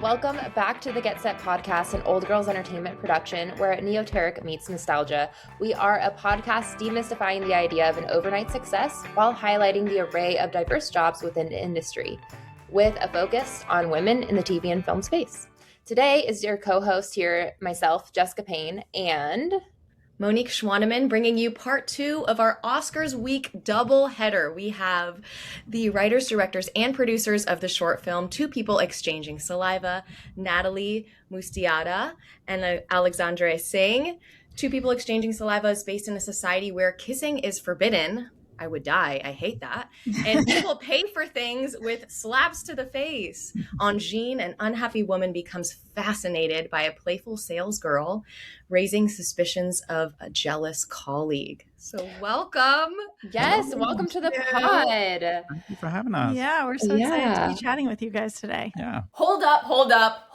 Welcome back to the Get Set podcast, an old girls entertainment production where neoteric meets nostalgia. We are a podcast demystifying the idea of an overnight success while highlighting the array of diverse jobs within the industry, with a focus on women in the TV and film space. Today is your co-host here, myself, Jessica Payne, and Monique Schwaneman, bringing you part 2 of our Oscars week double header. We have the writers, directors, and producers of the short film People Exchanging Saliva, Natalie, Musteata, and Alexandre Singh. People Exchanging Saliva is based in a society where kissing is forbidden. I would die. I hate that. And people pay for things with slaps to the face. Angine, an unhappy woman, becomes fascinated by a playful salesgirl, raising suspicions of a jealous colleague. So welcome. Yes, welcome to the pod. Thank you for having us. Yeah, we're so excited to be chatting with you guys today. Yeah. Hold up.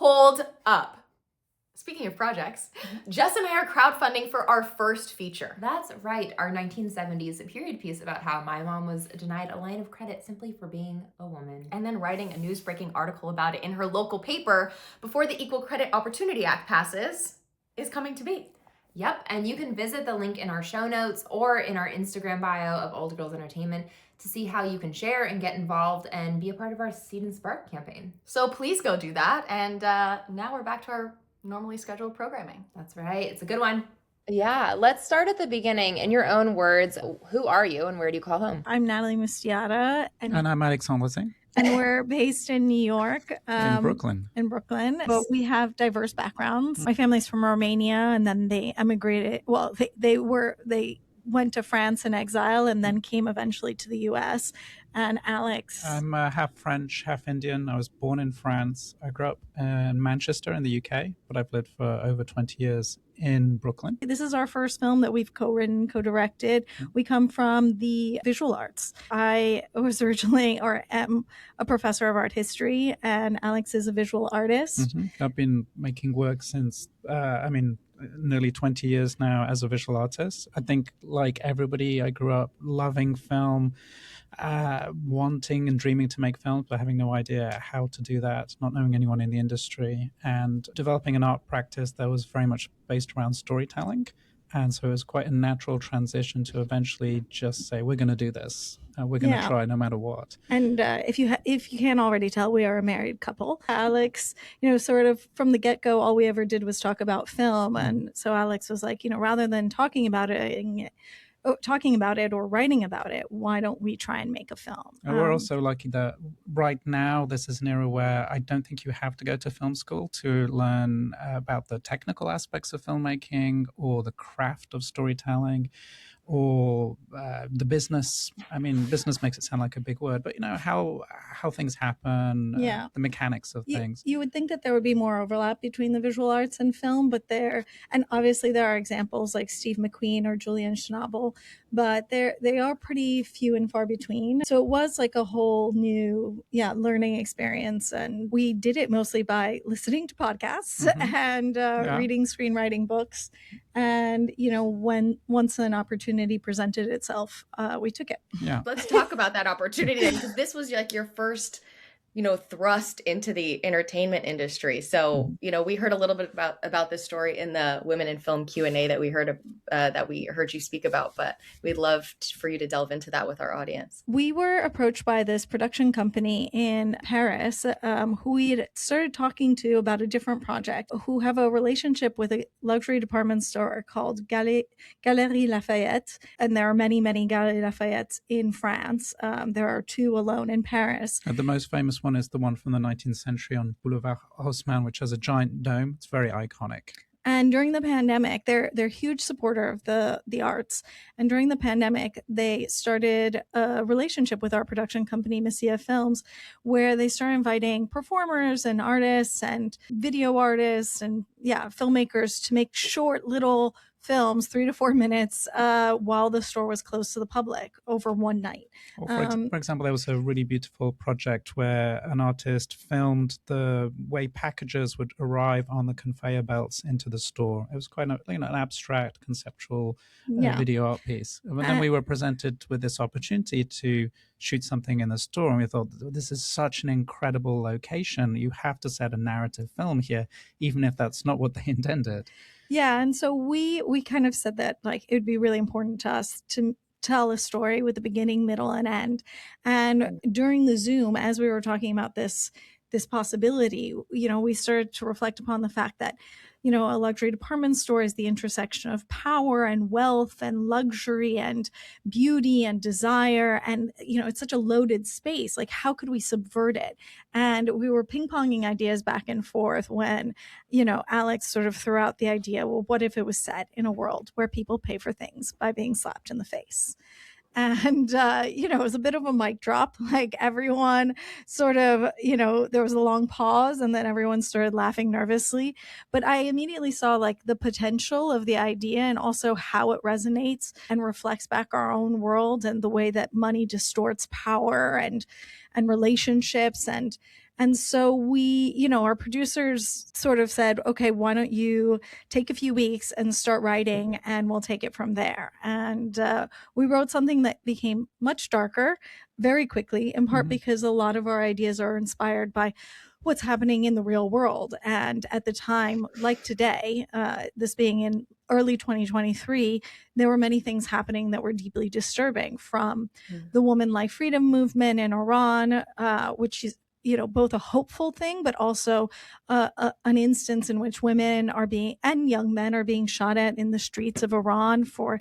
Speaking of projects, Jess and I are crowdfunding for our first feature. That's right, our 1970s period piece about how my mom was denied a line of credit simply for being a woman. And then writing a news-breaking article about it in her local paper before the Equal Credit Opportunity Act passes is coming to be. Yep, and you can visit the link in our show notes or in our Instagram bio of Old Girls Entertainment to see how you can share and get involved and be a part of our Seed and Spark campaign. So please go do that. And now we're back to our normally scheduled programming. That's right. It's a good one. Yeah, let's start at the beginning. In your own words, who are you and where do you call home? I'm Natalie Musteata. And I'm Alexandre. And we're based in New York. In Brooklyn. But we have diverse backgrounds. My family's from Romania, and then they emigrated. Well, they went to France in exile and then came eventually to the U.S. And Alex? I'm half French, half Indian. I was born in France. I grew up in Manchester in the UK, but I've lived for over 20 years in Brooklyn. This is our first film that we've co-written, co-directed. We come from the visual arts. I was originally, or am, a professor of art history, and Alex is a visual artist. Mm-hmm. I've been making work since, nearly 20 years now as a visual artist. I think, like everybody, I grew up loving film, wanting and dreaming to make films, but having no idea how to do that, not knowing anyone in the industry, and developing an art practice that was very much based around storytelling. And so it was quite a natural transition to eventually just say, we're going to do this. We're going to try no matter what. And if you can't already tell, we are a married couple. Alex, sort of from the get-go, all we ever did was talk about film. And so Alex was like, rather than talking about it or writing about it, why don't we try and make a film? And we're also lucky that right now, this is an era where I don't think you have to go to film school to learn about the technical aspects of filmmaking or the craft of storytelling or the business. I mean, business makes it sound like a big word, but how things happen, the mechanics of things. You would think that there would be more overlap between the visual arts and film, and obviously there are examples like Steve McQueen or Julian Schnabel, but they are pretty few and far between. So it was like a whole new, learning experience. And we did it mostly by listening to podcasts and reading screenwriting books. And, once an opportunity presented itself, we took it. Yeah. Let's talk about that opportunity then, because this was like your first, thrust into the entertainment industry. So, we heard a little bit about this story in the Women in Film Q&A that we heard you speak about, but we'd love for you to delve into that with our audience. We were approached by this production company in Paris who we had started talking to about a different project, who have a relationship with a luxury department store called Galeries Lafayette. And there are many, many Galeries Lafayettes in France. There are 2 alone in Paris. The most famous one is the one from the 19th century on Boulevard Haussmann, which has a giant dome. It's very iconic. And during the pandemic, they're a huge supporter of the arts. And during the pandemic, they started a relationship with our production company, Musteata Films, where they started inviting performers and artists and video artists and filmmakers to make short little films 3 to 4 minutes while the store was closed to the public over one night. Or for example, there was a really beautiful project where an artist filmed the way packages would arrive on the conveyor belts into the store. It was quite an abstract, conceptual video art piece. And then we were presented with this opportunity to shoot something in the store, and we thought, this is such an incredible location. You have to set a narrative film here, even if that's not what they intended. Yeah, and so we kind of said that like it would be really important to us to tell a story with a beginning, middle, and end. And during the Zoom, as we were talking about this possibility, we started to reflect upon the fact that, a luxury department store is the intersection of power and wealth and luxury and beauty and desire. And, it's such a loaded space. Like, how could we subvert it? And we were ping-ponging ideas back and forth when, Alex sort of threw out the idea, well, what if it was set in a world where people pay for things by being slapped in the face? And, it was a bit of a mic drop. Like everyone sort of, there was a long pause and then everyone started laughing nervously. But I immediately saw like the potential of the idea and also how it resonates and reflects back our own world and the way that money distorts power and relationships. And so we, our producers sort of said, okay, why don't you take a few weeks and start writing and we'll take it from there. And we wrote something that became much darker very quickly, in part because a lot of our ideas are inspired by what's happening in the real world. And at the time, like today, this being in early 2023, there were many things happening that were deeply disturbing, from the woman life freedom movement in Iran, which is both a hopeful thing, but also an instance in which women are being, and young men are being shot at in the streets of Iran for,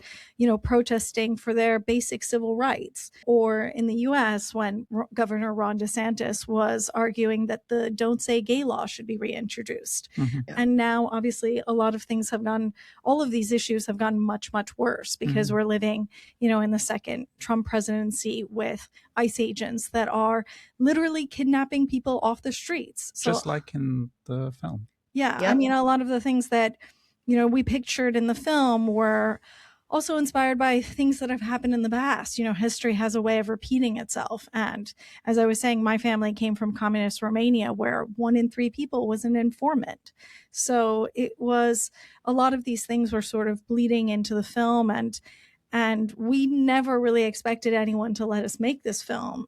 protesting for their basic civil rights. Or in the US, when Governor Ron DeSantis was arguing that the Don't Say Gay law should be reintroduced. And now, obviously, a lot of things have gone, all of these issues have gotten much, much worse because we're living, in the second Trump presidency with ICE agents that are literally kidnapping people off the streets. So, just like in the film. Yeah. Yep. I mean, a lot of the things that, we pictured in the film were also inspired by things that have happened in the past. History has a way of repeating itself. And as I was saying, my family came from communist Romania, where 1 in 3 people was an informant. So it was, a lot of these things were sort of bleeding into the film, and we never really expected anyone to let us make this film,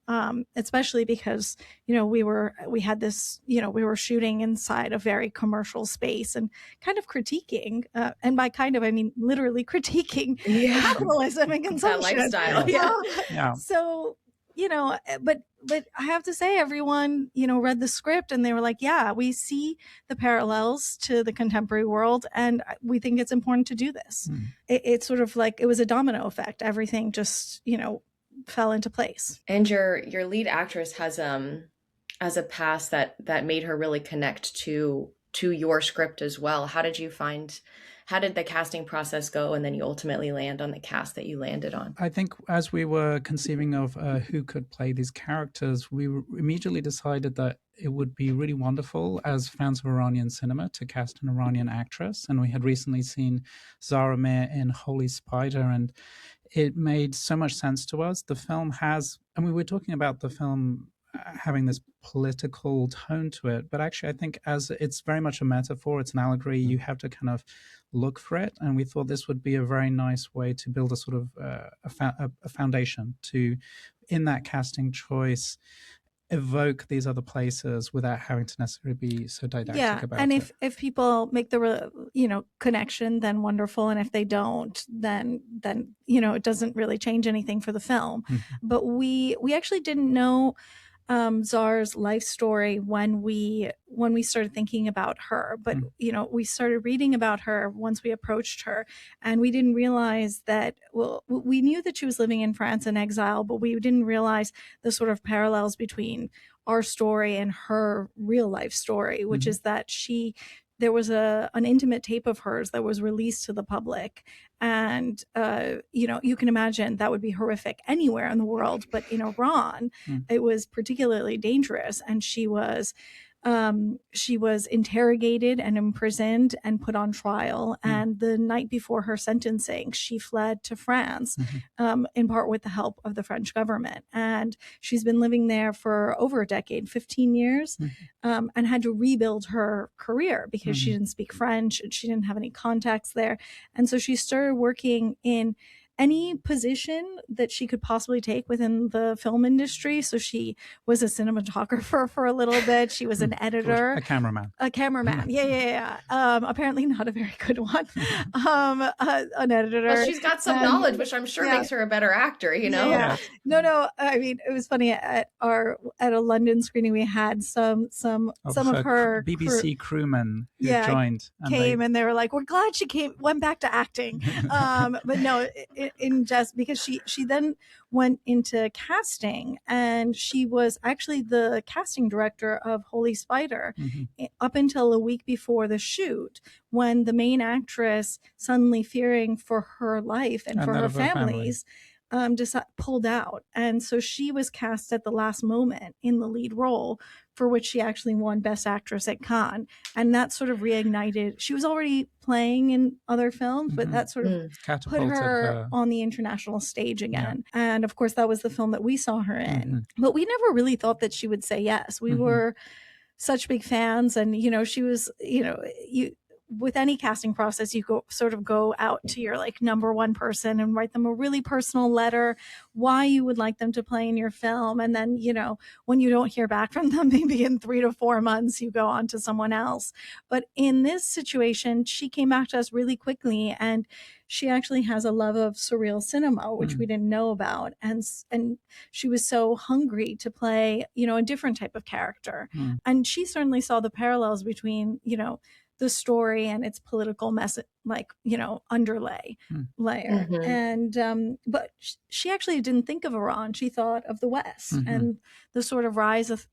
especially because, we had this, we were shooting inside a very commercial space and kind of critiquing, and by kind of, I mean, literally critiquing capitalism and consumption. That lifestyle. Yeah. So, but I have to say, everyone, read the script and they were like, yeah, we see the parallels to the contemporary world and we think it's important to do this. It's sort of like, it was a domino effect. Everything just, fell into place. And your lead actress has a past that made her really connect to your script as well. How did the casting process go, and then you ultimately land on the cast that you landed on? I think as we were conceiving of who could play these characters, we immediately decided that it would be really wonderful as fans of Iranian cinema to cast an Iranian actress. And we had recently seen Zara Mir in Holy Spider, and it made so much sense to us. The film has, and we were talking about the film having this political tone to it, but actually I think as it's very much a metaphor, it's an allegory, you have to kind of look for it, and we thought this would be a very nice way to build a sort of a foundation to, in that casting choice, evoke these other places without having to necessarily be so didactic about it. And if people make the connection, then wonderful, and if they don't, then it doesn't really change anything for the film. But we actually didn't know Zar's life story when we started thinking about her, but we started reading about her once we approached her, and we didn't realize that, well, we knew that she was living in France in exile, but we didn't realize the sort of parallels between our story and her real life story, which is that there was an intimate tape of hers that was released to the public. And, you can imagine that would be horrific anywhere in the world. But in Iran, it was particularly dangerous. And she was She was interrogated and imprisoned and put on trial. And the night before her sentencing, she fled to France, in part with the help of the French government. And she's been living there for over a decade, 15 years, and had to rebuild her career because she didn't speak French and she didn't have any contacts there. And so she started working in any position that she could possibly take within the film industry. So she was a cinematographer for a little bit. She was an editor. A cameraman. Yeah. Apparently not a very good one. An editor. Well, she's got some knowledge, which I'm sure makes her a better actor, you know? Yeah. No. I mean, it was funny at a London screening, we had some of her BBC crewmen who joined. And they were like, we're glad she went back to acting. But no, in just because she then went into casting, and she was actually the casting director of Holy Spider up until a week before the shoot, when the main actress, suddenly fearing for her life and for her family's, just pulled out. And so she was cast at the last moment in the lead role, for which she actually won Best Actress at Cannes. And that sort of reignited. She was already playing in other films, but that sort of put her on the international stage again. And of course, that was the film that we saw her in. But we never really thought that she would say yes. We were such big fans. And, she was, with any casting process, you go out to your number one person and write them a really personal letter, why you would like them to play in your film. And then, when you don't hear back from them, maybe in 3 to 4 months, you go on to someone else. But in this situation, she came back to us really quickly, and she actually has a love of surreal cinema, which we didn't know about. And she was so hungry to play, a different type of character. And she certainly saw the parallels between, the story and its political message, underlay layer. And but she actually didn't think of Iran. She thought of the West and the sort of rise of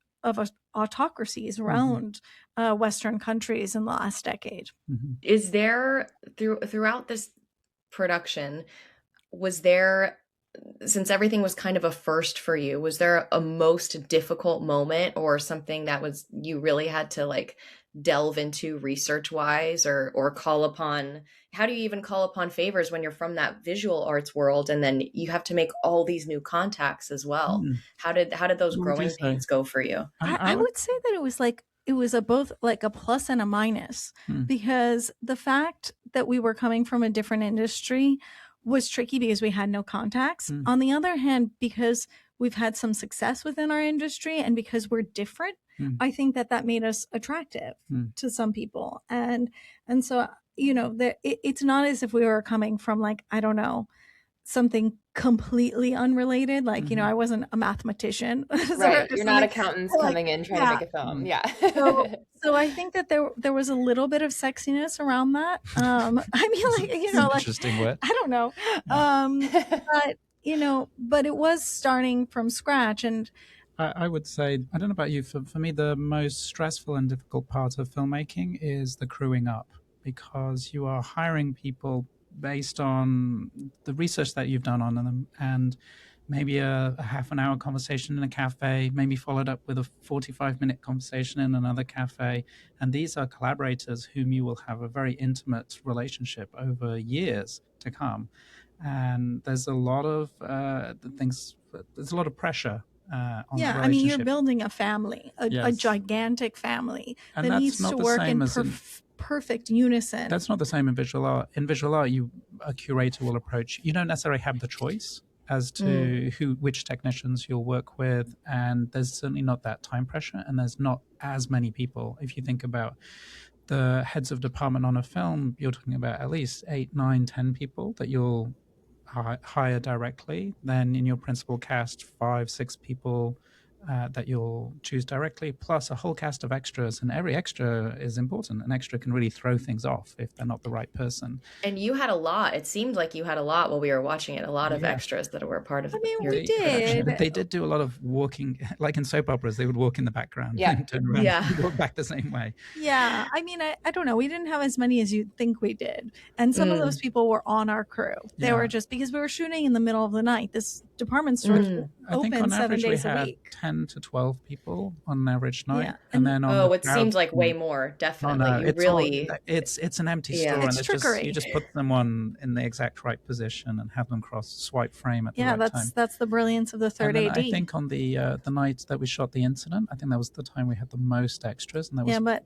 autocracies around Western countries in the last decade. Is there, throughout this production, was there, since everything was kind of a first for you, was there a most difficult moment or something that was, you really had to delve into research wise, or call upon, how do you even call upon favors when you're from that visual arts world, and then you have to make all these new contacts as well? How did those growing pains go for you? I would say that it was both a plus and a minus, because the fact that we were coming from a different industry was tricky because we had no contacts. On the other hand, because we've had some success within our industry and because we're different, I think that made us attractive to some people. And so, it's not as if we were coming from I don't know, something completely unrelated. I wasn't a mathematician. Right. You're not accountants coming in trying to make a film. Yeah. So I think that there was a little bit of sexiness around that. Interesting word. I don't know. But it was starting from scratch. And I would say, I don't know about you, for me, the most stressful and difficult part of filmmaking is the crewing up, because you are hiring people based on the research that you've done on them, and maybe a half an hour conversation in a cafe, maybe followed up with a 45-minute conversation in another cafe. And these are collaborators whom you will have a very intimate relationship over years to come. And there's a lot of there's a lot of pressure on the relationship. You're building a family, a gigantic family that needs to work in perfect unison. That's not the same in visual art. In visual art, a curator will approach. You don't necessarily have the choice as to which technicians you'll work with, and there's certainly not that time pressure, and there's not as many people. If you think about the heads of department on a film, you're talking about at least 8, 9, 10 people that you'll hire directly. Then in your principal cast, 5, 6 people that you'll choose directly, plus a whole cast of extras. And every extra is important. An extra can really throw things off if they're not the right person. And you had a lot. It seemed like you had a lot while we were watching it, a lot of extras that were part of your we did. They did do a lot of walking, like in soap operas, they would walk in the background and turn around and walk back the same way. Yeah. I don't know. We didn't have as many as you'd think we did. And some of those people were on our crew. They were just, because we were shooting in the middle of the night. This department store open 7 days a week. 10 to 12 people on an average night. Yeah. And then on it seems like way more, oh definitely. no, You it's really, it's an empty Yeah. store, It's and trickery. you just put someone in the exact right position and have them cross swipe frame at the Yeah, right time. that's the brilliance of the third And then AD. I think on the night that we shot the incident, I think that was the time we had the most extras, and that was but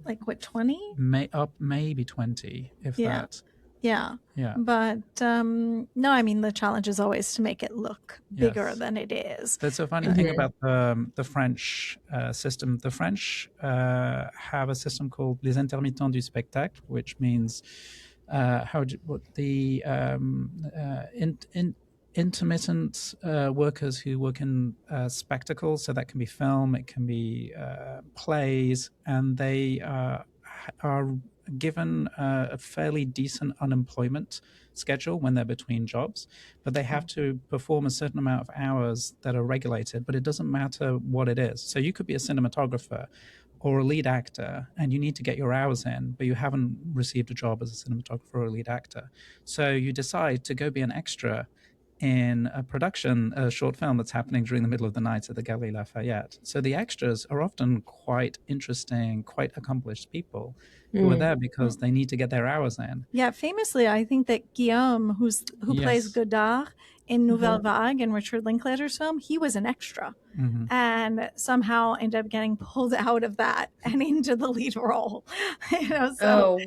like what, 20? maybe 20, if Yeah. that. Yeah. Yeah. But no, I mean, the challenge is always to make it look bigger Yes. than it is. There's a funny thing about the French system. The French have a system called les intermittents du spectacle, which means intermittent workers who work in spectacles. So that can be film, it can be plays, and they are given a fairly decent unemployment schedule when they're between jobs, but they have to perform a certain amount of hours that are regulated, but it doesn't matter what it is. So you could be a cinematographer or a lead actor, and you need to get your hours in, but you haven't received a job as a cinematographer or a lead actor. So you decide to go be an extra in a short film that's happening during the middle of the night at the Galerie Lafayette. So the extras are often quite interesting, quite accomplished people who are there because they need to get their hours in. Yeah, famously, I think that Guillaume, who plays Godard in Nouvelle Vague in Richard Linklater's film, he was an extra and somehow ended up getting pulled out of that and into the lead role. Wow. Oh,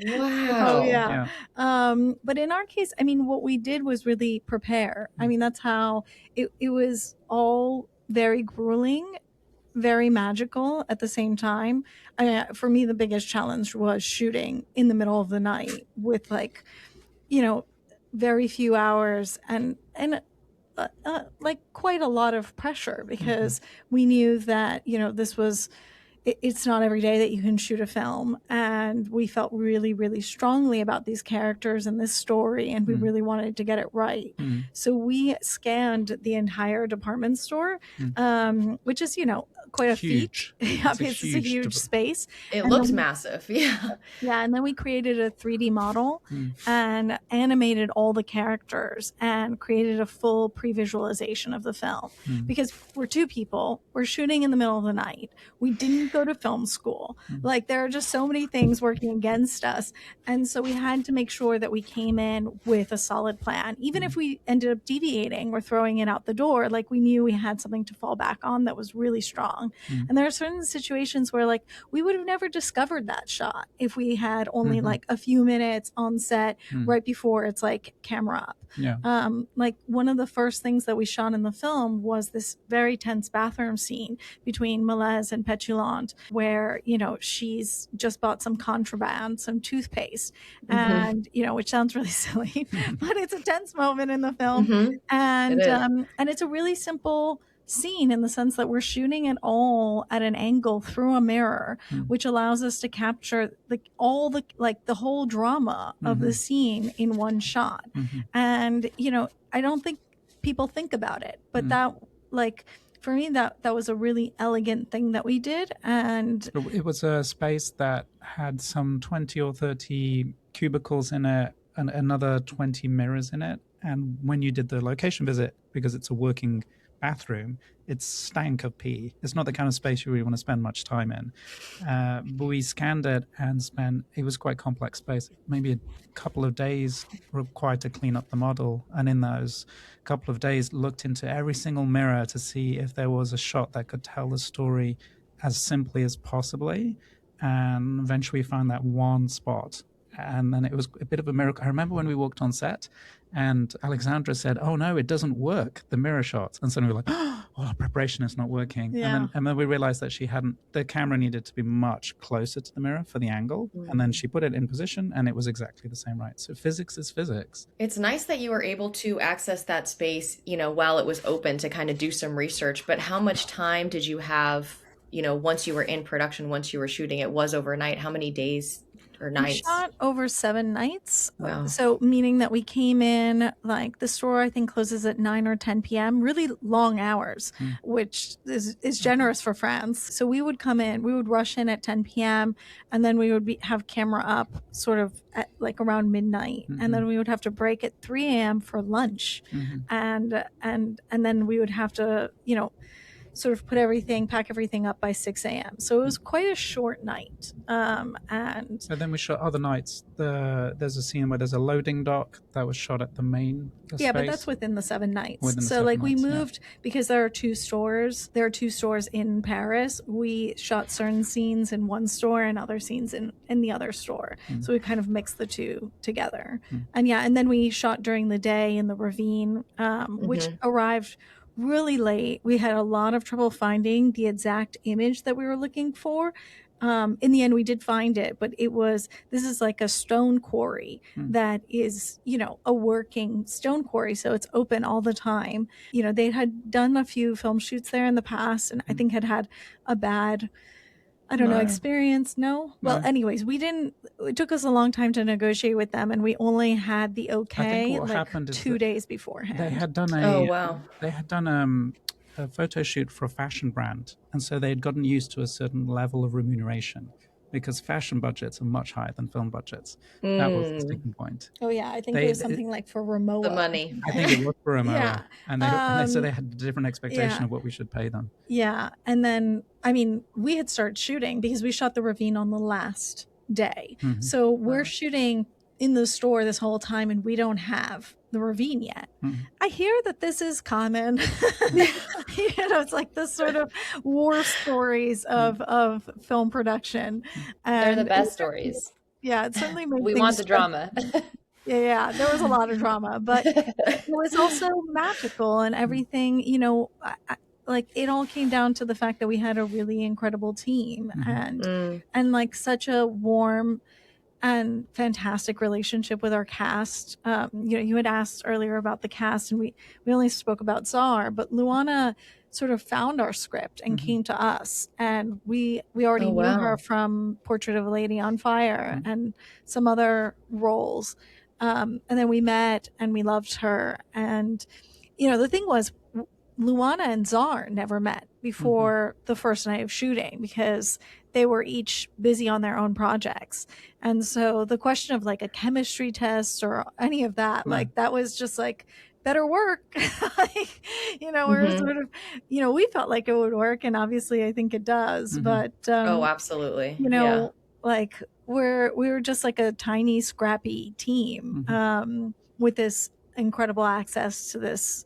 yeah. But in our case, I mean, what we did was really prepare. I mean, that's how it was all very grueling, very magical at the same time. For me, the biggest challenge was shooting in the middle of the night with very few hours and like quite a lot of pressure because we knew that, this was, it's not every day that you can shoot a film. And we felt really, really strongly about these characters and this story, and we really wanted to get it right. So we scanned the entire department store, which is, quite a huge. feat. It's a huge space. It looks massive. Yeah. Yeah. And then we created a 3D model and animated all the characters and created a full pre-visualization of the film because we're two people. We're shooting in the middle of the night. We didn't go to film school. Like, there are just so many things working against us. And so we had to make sure that we came in with a solid plan. Even if we ended up deviating or throwing it out the door, like, we knew we had something to fall back on that was really strong. And there are certain situations where, like, we would have never discovered that shot if we had only like a few minutes on set right before it's like camera up. Yeah. Like, one of the first things that we shot in the film was this very tense bathroom scene between Melez and Petulant, where, she's just bought some contraband, some toothpaste, and, which sounds really silly, but it's a tense moment in the film. And it's a really simple scene in the sense that we're shooting it all at an angle through a mirror, which allows us to capture the whole drama of the scene in one shot. And I don't think people think about it, but that, like, for me, that was a really elegant thing that we did. And it was a space that had some 20 or 30 cubicles in it and another 20 mirrors in it. And when you did the location visit, because it's a working bathroom, it stank of pee. It's not the kind of space you really want to spend much time in. But we scanned it and it was quite complex space. Maybe a couple of days required to clean up the model. And in those couple of days, looked into every single mirror to see if there was a shot that could tell the story as simply as possibly. And eventually found that one spot. And then it was a bit of a miracle. I remember when we walked on set and Alexandre said, "Oh no, it doesn't work, the mirror shot." And suddenly we were like, "Oh, our preparation is not working." Yeah. And then we realized that the camera needed to be much closer to the mirror for the angle. And then she put it in position and it was exactly the same, right? So physics is physics. It's nice that you were able to access that space, while it was open, to kind of do some research. But how much time did you have, once you were in production, once you were shooting? It was overnight. How many days or nights? We shot over 7 nights. Wow. So meaning that we came in, like, the store I think closes at 9 or 10 p.m. Really long hours, which is generous for France. So we would come in, we would rush in at 10 p.m. and then we would have camera up sort of at like around midnight, and then we would have to break at 3 a.m. for lunch, and then we would have to sort of pack everything up by 6 a.m. So it was quite a short night. And So then we shot other nights. There's a scene where there's a loading dock that was shot at the main yeah, space. but that's within the 7 nights. Within the So 7 like we nights, moved because there are two stores. There are two stores in Paris. We shot certain scenes in one store and other scenes in the other store. So we kind of mixed the two together. And yeah, and then we shot during the day in the ravine, which arrived really late. We had a lot of trouble finding the exact image that we were looking for. In the end, we did find it, but this is like a stone quarry that is, a working stone quarry. So it's open all the time. They had done a few film shoots there in the past, and I think had a bad, I don't know, experience. No? Well, anyways, it took us a long time to negotiate with them, and we only had the okay like 2 days beforehand. They had done a photo shoot for a fashion brand, and so they had gotten used to a certain level of remuneration because fashion budgets are much higher than film budgets. That was the sticking point. Oh yeah, I think it was something like for Romoa. The money. I think it was for Romoa. Yeah. And so they had a different expectation of what we should pay them. Yeah, and then we had started shooting because we shot the ravine on the last day. So we're shooting in the store this whole time, and we don't have the ravine yet. I hear that this is common. It's like this sort of war stories of film production. And they're the best stories. Yeah, it certainly made we want the drama. Yeah, there was a lot of drama, but it was also magical and everything. Like it all came down to the fact that we had a really incredible team and like such a warm and fantastic relationship with our cast. You had asked earlier about the cast, and we only spoke about Czar, but Luana sort of found our script and came to us, and we already knew her from Portrait of a Lady on Fire and some other roles, and then we met and we loved her. And the thing was, Luana and Czar never met before the first night of shooting because they were each busy on their own projects. And so the question of like a chemistry test or any of that, like that was just like, better work. We're sort of, we felt like it would work, and obviously I think it does. But absolutely. Like we were just like a tiny scrappy team with this incredible access to this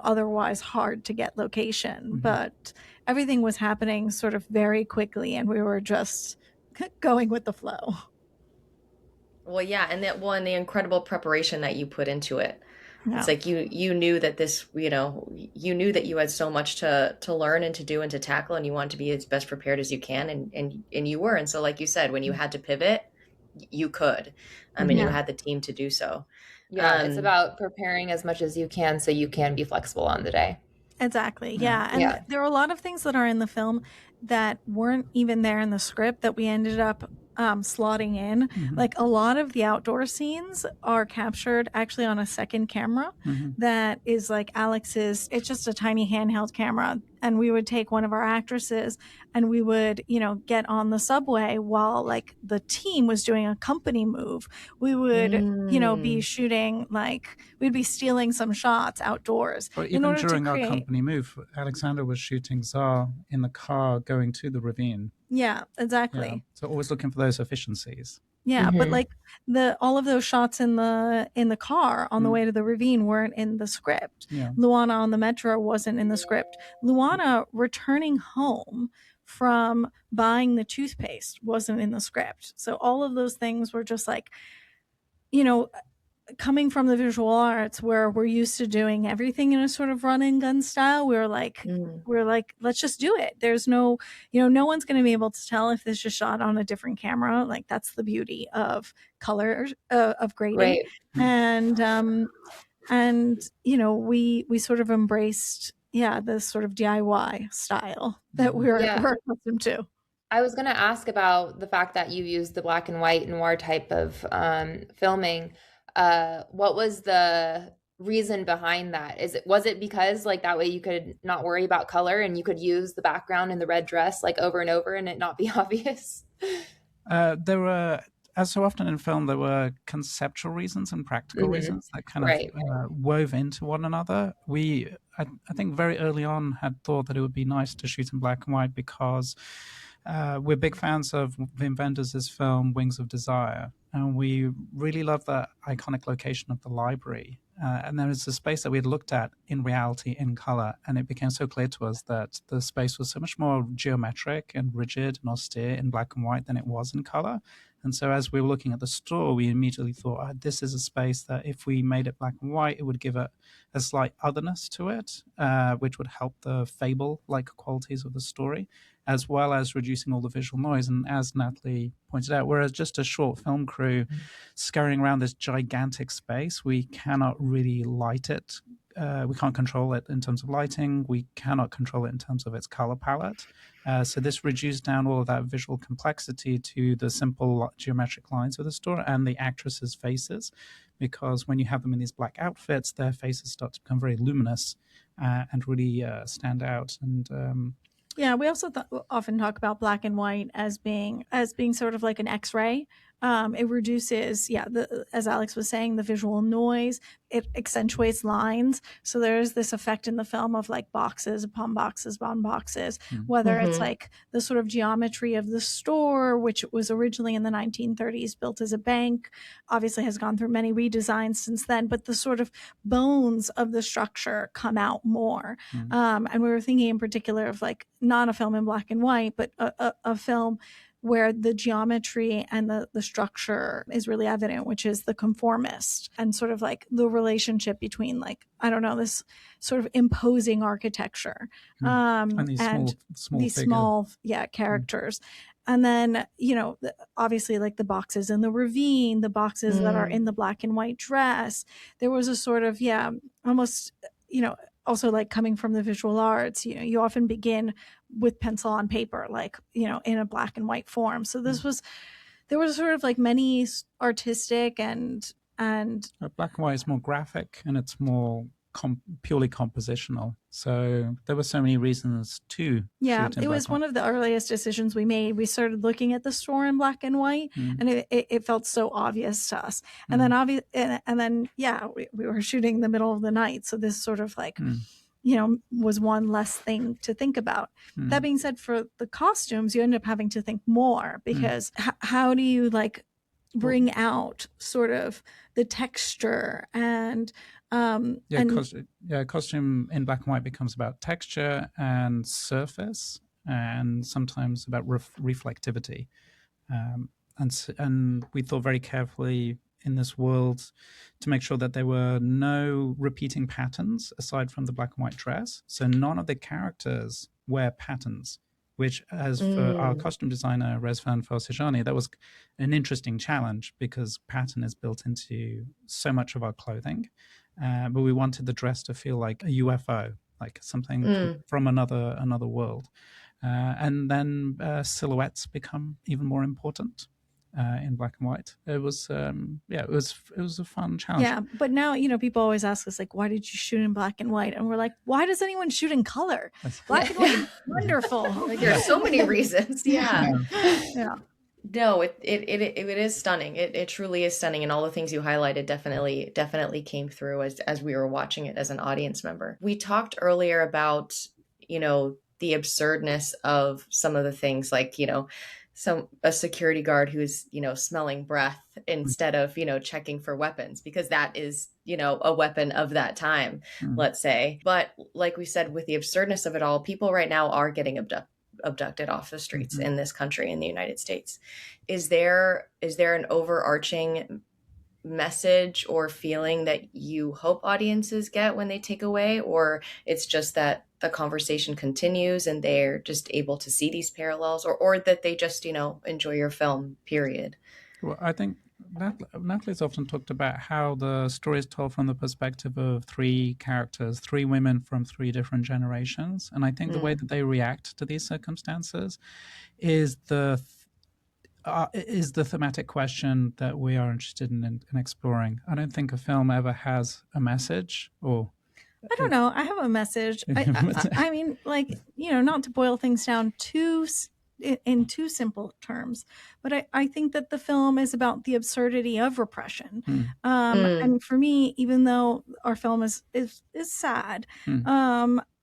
otherwise hard to get location. But everything was happening sort of very quickly, and we were just going with the flow. Well, yeah, and the incredible preparation that you put into it. Yeah. It's like you knew that this, you knew that you had so much to learn and to do and to tackle, and you wanted to be as best prepared as you can, and you were. And so, like you said, when you had to pivot, you could. You had the team to do so. Yeah, it's about preparing as much as you can so you can be flexible on the day. Exactly. Yeah. And there are a lot of things that are in the film that weren't even there in the script that we ended up slotting in. Like a lot of the outdoor scenes are captured actually on a second camera that is like Alex's. It's just a tiny handheld camera, and we would take one of our actresses and we would get on the subway while like the team was doing a company move. We would be shooting, like we'd be stealing some shots outdoors. But even during our company move, Alexandre was shooting Czar in the car going to the ravine. Yeah, exactly. Yeah. So always looking for those efficiencies. Yeah, but like all of those shots in the car on the way to the ravine weren't in the script. Yeah. Luana on the metro wasn't in the script. Luana returning home from buying the toothpaste wasn't in the script. So all of those things were just like, coming from the visual arts where we're used to doing everything in a sort of run and gun style, we're like, let's just do it. There's no, no one's going to be able to tell if this is shot on a different camera. Like that's the beauty of color, of grading. Right. And we sort of embraced, this sort of DIY style that we're accustomed to. I was going to ask about the fact that you used the black and white noir type of filming. What was the reason behind that? Was it because like that way you could not worry about color and you could use the background in the red dress like over and over and it not be obvious? There were, as so often in film, there were conceptual reasons and practical reasons that kind of wove into one another. I think very early on had thought that it would be nice to shoot in black and white because we're big fans of Wim Wenders' film Wings of Desire, and we really love that iconic location of the library. And there is a space that we had looked at in reality in color, and it became so clear to us that the space was so much more geometric and rigid and austere in black and white than it was in color. And so as we were looking at the store, we immediately thought, this is a space that if we made it black and white, it would give it a slight otherness to it, which would help the fable-like qualities of the story, as well as reducing all the visual noise. And as Natalie pointed out, whereas just a short film crew scurrying around this gigantic space, we cannot really light it. We can't control it in terms of lighting. We cannot control it in terms of its color palette. So this reduced down all of that visual complexity to the simple geometric lines of the story and the actresses' faces, because when you have them in these black outfits, their faces start to become very luminous and really stand out. And yeah, we also often talk about black and white as being sort of like an X-ray. It reduces, as Alex was saying, the visual noise. It accentuates lines. So there's this effect in the film of like boxes upon boxes upon boxes, whether it's like the sort of geometry of the store, which was originally in the 1930s built as a bank, obviously has gone through many redesigns since then, but the sort of bones of the structure come out more. And we were thinking in particular of like not a film in black and white, but a film where the geometry and the structure is really evident, which is The Conformist, and sort of like the relationship between like, I don't know, this sort of imposing architecture and these small characters. And then, obviously like the boxes in the ravine, the boxes that are in the black and white dress. There was a sort of, almost, also like coming from the visual arts, you often begin with pencil on paper, like, in a black and white form. So there was sort of like many artistic and black and white is more graphic and it's more purely compositional. So there were so many reasons to shoot in it was one of the earliest decisions we made. We started looking at the store in black and white, and it felt so obvious to us. And then we were shooting in the middle of the night, so this sort of like was one less thing to think about. That being said, for the costumes, you end up having to think more because how do you like bring out sort of the texture and costume in black and white becomes about texture and surface and sometimes about reflectivity. And we thought very carefully in this world to make sure that there were no repeating patterns aside from the black and white dress. So none of the characters wear patterns, which as for our costume designer, Rezvan Farsijani, that was an interesting challenge because pattern is built into so much of our clothing. But we wanted the dress to feel like a UFO, like something from another world. And then silhouettes become even more important in black and white. It was it was a fun challenge. Yeah, but now people always ask us like, why did you shoot in black and white? And we're like, why does anyone shoot in color? Black and white is wonderful. Like, there are so many reasons. Yeah. No, it is stunning. It truly is stunning, and all the things you highlighted definitely came through as we were watching it as an audience member. We talked earlier about the absurdness of some of the things, like a security guard who's smelling breath instead of checking for weapons, because that is a weapon of that time, let's say. But like we said, with the absurdness of it all, people right now are getting abducted off the streets in this country, in the United States. Is there an overarching message or feeling that you hope audiences get when they take away, or it's just that the conversation continues and they're just able to see these parallels, or that they just enjoy your film, period? Well, I think Natalie's often talked about how the story is told from the perspective of three characters, three women from three different generations. And I think the way that they react to these circumstances is the thematic question that we are interested in exploring. I don't think a film ever has a message, or I don't know. I have a message. I mean, like, not to boil things down too in too simple terms, but I think that the film is about the absurdity of repression. And for me, even though our film is sad,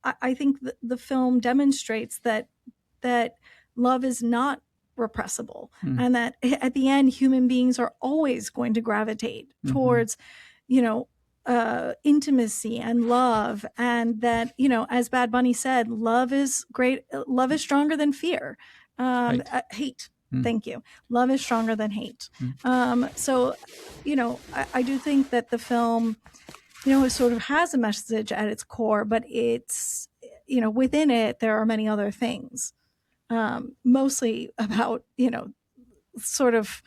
I think the film demonstrates that love is not repressible, and that at the end, human beings are always going to gravitate towards, intimacy and love, and that, as Bad Bunny said, love is great. Love is stronger than fear. Hate. Thank you. Love is stronger than hate. So, I do think that the film, it sort of has a message at its core, but it's, within it, there are many other things, mostly about, sort of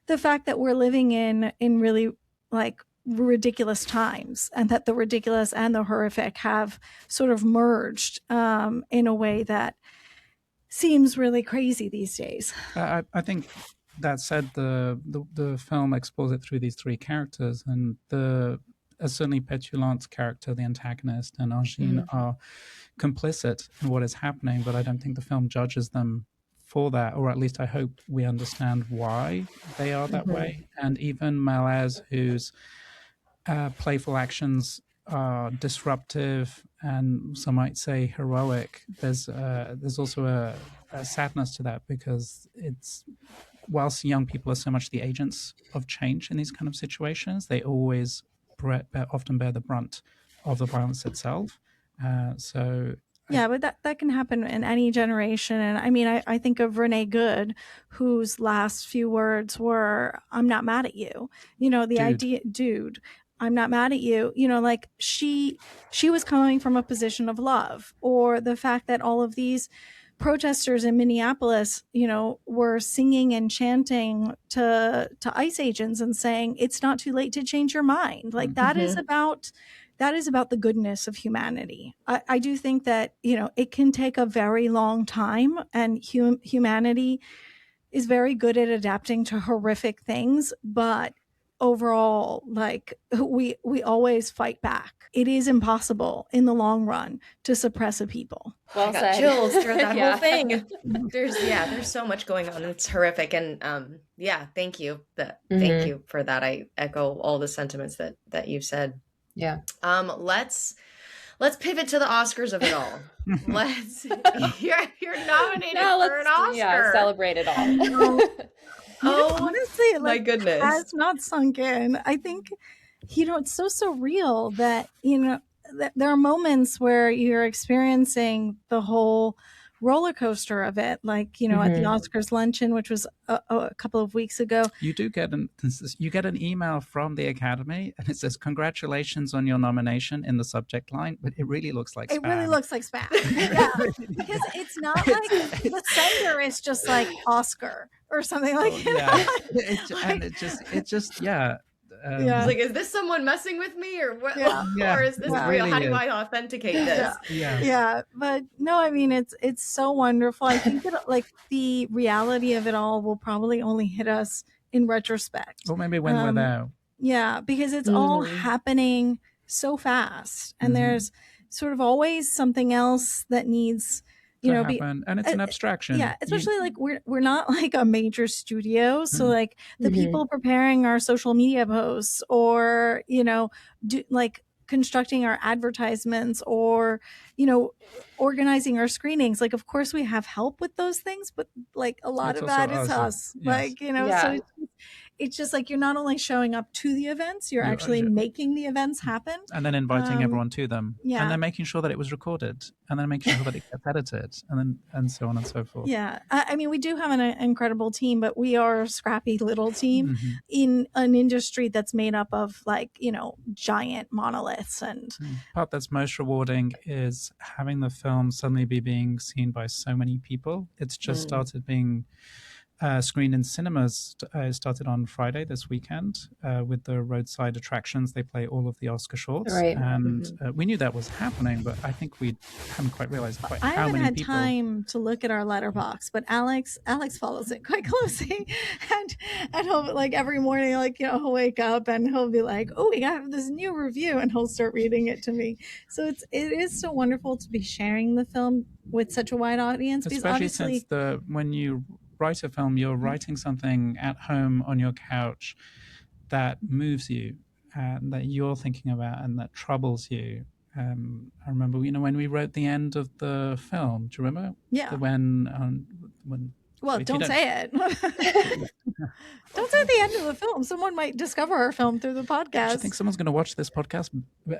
the fact that we're living in really like ridiculous times, and that the ridiculous and the horrific have sort of merged in a way that seems really crazy these days. I think that said, the film explores it through these three characters, and a certainly petulant character, the antagonist, and Angine are complicit in what is happening, but I don't think the film judges them for that, or at least I hope we understand why they are that way. And even Malaise, whose playful actions are disruptive and some might say heroic, there's also a sadness to that, because it's, whilst young people are so much the agents of change in these kind of situations, they always often bear the brunt of the violence itself. Yeah, but that can happen in any generation. And I mean, I think of Renee Good, whose last few words were, "I'm not mad at you." Dude, I'm not mad at you. Like she was coming from a position of love. Or the fact that all of these protesters in Minneapolis, were singing and chanting to ICE agents and saying, "It's not too late to change your mind." Like that is about the goodness of humanity. I do think that, it can take a very long time, and humanity is very good at adapting to horrific things, but overall, like we always fight back. It is impossible in the long run to suppress a people. Well said. Chills through that whole thing. There's so much going on, and it's horrific. And thank you. Thank you for that. I echo all the sentiments that you've said. Yeah. Let's pivot to the Oscars of it all. You're nominated for an Oscar. Yeah, celebrate it all. Honestly, my goodness, has not sunk in. I think, it's so surreal that, that there are moments where you're experiencing the whole roller coaster of it, like, at the Oscars luncheon, which was a couple of weeks ago. You do get an email from the Academy, and it says, "Congratulations on your nomination," in the subject line, but it really looks like spam. It really looks like spam. Yeah, because it's not like the sender is just like Oscar or something like that. It's like, is this someone messing with me, or what? Or is this real? Really how do I authenticate this? But no, I mean, it's so wonderful. I think that like the reality of it all will probably only hit us in retrospect, or maybe when we're there. Yeah, because it's all happening so fast, and there's sort of always something else that needs happen, and it's an abstraction. Yeah, especially like we're not like a major studio, so like the people preparing our social media posts, or like constructing our advertisements, or organizing our screenings. Like, of course we have help with those things, but like a lot of that is us. Yes. Like so it's just like you're not only showing up to the events, you're actually making the events happen, and then inviting everyone to them, and then making sure that it was recorded, and then making sure that it gets edited, and so on and so forth. I mean, we do have an incredible team, but we are a scrappy little team in an industry that's made up of like giant monoliths. And the part that's most rewarding is having the film suddenly be being seen by so many people. It's just started being screen in cinemas. Started on Friday this weekend with the roadside attractions. They play all of the Oscar shorts, Right. and we knew that was happening, but I think we hadn't quite realized I how haven't many had people. time to look at our letterbox, but Alex follows it quite closely, and he'll like every morning, like he'll wake up and he'll be like, "Oh, we got this new review," and he'll start reading it to me. So it is so wonderful to be sharing the film with such a wide audience, because Especially obviously, since when you write a film, you're writing something at home on your couch that moves you and that you're thinking about and that troubles you. I remember, when we wrote the end of the film. Do you remember? yeah. When Well, if you don't say it. Don't say the end of the film. Someone might discover our film through the Do you podcast. think someone's going to watch this podcast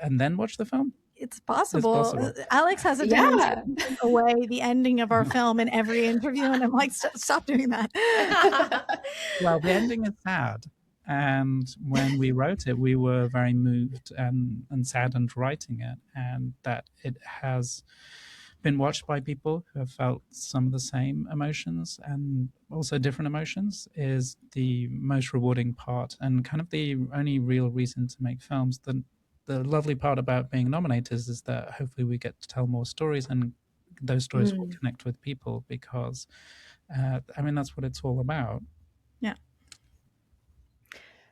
and then watch the film? It's possible. It's possible. Alex has a tendency to take away the ending of our film in every interview, and I'm like, stop doing that. Well, the ending is sad. And when we wrote it, we were very moved and saddened writing it, and that it has been watched by people who have felt some of the same emotions and also different emotions is the most rewarding part, and kind of the only real reason to make films. The lovely part about being nominated is that hopefully we get to tell more stories, and those stories will connect with people, because that's what it's all about.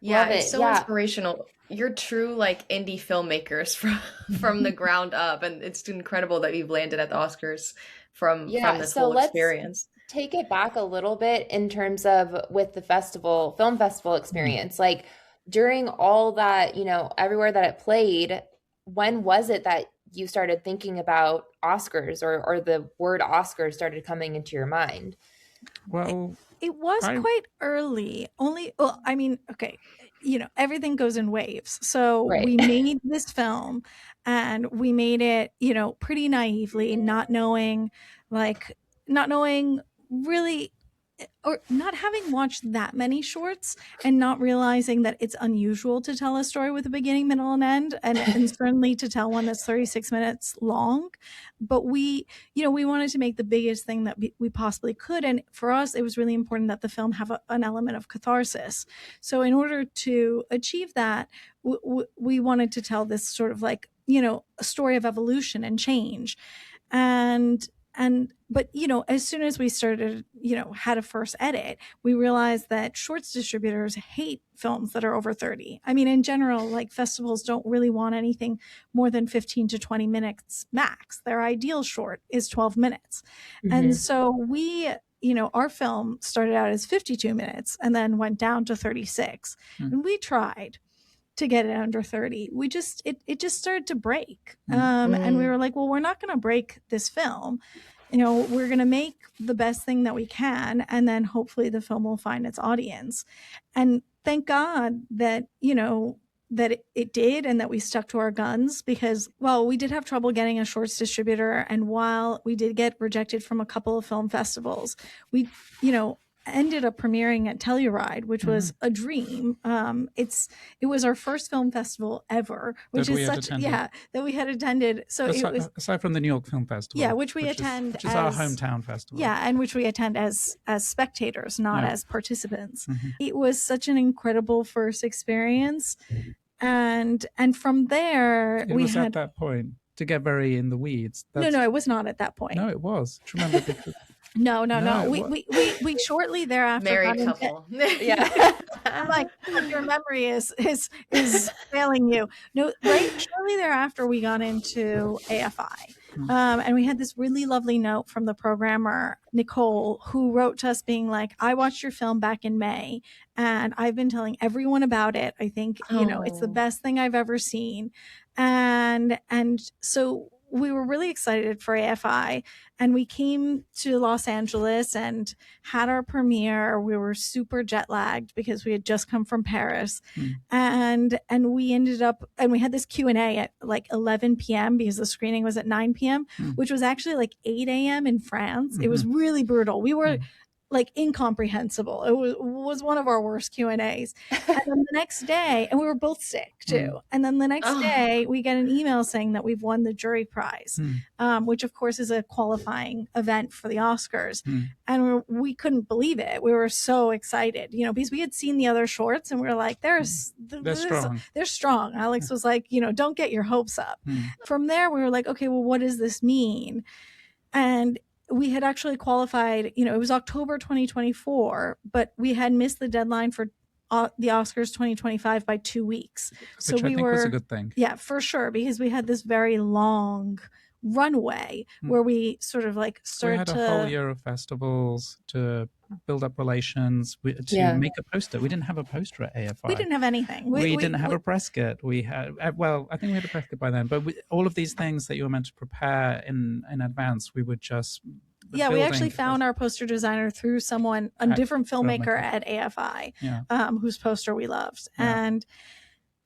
Yeah, Love it's it. so Yeah. inspirational. You're true like indie filmmakers from the ground up, and it's incredible that you've landed at the Oscars from this so whole let's experience. take it back a little bit in terms of with the film festival experience. Like during all that, everywhere that it played, when was it that you started thinking about Oscars, or the word Oscars started coming into your mind? Well, It was quite early. Okay, everything goes in waves. So Right. we made this film, and we made it, pretty naively, not knowing really, or not having watched that many shorts, and not realizing that it's unusual to tell a story with a beginning, middle, and end, and certainly to tell one that's 36 minutes long. But we wanted to make the biggest thing that we possibly could. And for us, it was really important that the film have an element of catharsis. So in order to achieve that, we wanted to tell this sort of like, a story of evolution and change. But as soon as we started, had a first edit, we realized that shorts distributors hate films that are over 30. I mean, in general, like festivals don't really want anything more than 15 to 20 minutes max. Their ideal short is 12 minutes. And so we, our film started out as 52 minutes and then went down to 36. And we tried to get it under 30. It just started to break. And we were like, well, we're not going to break this film. We're going to make the best thing that we can, and then hopefully the film will find its audience. And thank God that, that it did, and that we stuck to our guns, because, well, we did have trouble getting a shorts distributor. And while we did get rejected from a couple of film festivals, we, ended up premiering at Telluride, which was a dream. It was our first film festival ever, which is that we had attended. So aside from the New York Film Festival, which we attend, which is our hometown festival. And which we attend as spectators, not as participants. It was such an incredible first experience, and from there it was at that point to get very in the weeds. No, it was not at that point. No, it was. Do you remember? No. We shortly thereafter married couple. I'm like, your memory is failing you. No, right. Shortly thereafter, we got into AFI, and we had this really lovely note from the programmer Nicole, who wrote to us being like, "I watched your film back in May, and I've been telling everyone about it. I think it's the best thing I've ever seen," and so we were really excited for AFI, and we came to Los Angeles and had our premiere. We were super jet lagged because we had just come from Paris, and we ended up, and we had this Q&A at like 11 p.m. because the screening was at 9 p.m., which was actually like 8 a.m. in France. It was really brutal. We were like incomprehensible. It was one of our worst Q&As. And then the next day, and we were both sick too. And then the next day we get an email saying that we've won the jury prize, which of course is a qualifying event for the Oscars. And we couldn't believe it. We were so excited, you know, because we had seen the other shorts and we were like, they're strong. They're strong. Alex was like, you know, don't get your hopes up. From there, we were like, okay, well, what does this mean? And we had actually qualified, you know, it was October 2024, but we had missed the deadline for the Oscars 2025 by 2 weeks. So Which I think was a good thing. Yeah, for sure, because we had this very long runway where we sort of like started we had a whole year of festivals to build up relations, to make a poster. We didn't have a poster at AFI. We didn't have anything. We didn't have a press kit. We had, well, I think we had a press kit by then, but all of these things that you were meant to prepare in advance, we would just... Yeah, we actually found our poster designer through someone, a different filmmaker at AFI, whose poster we loved.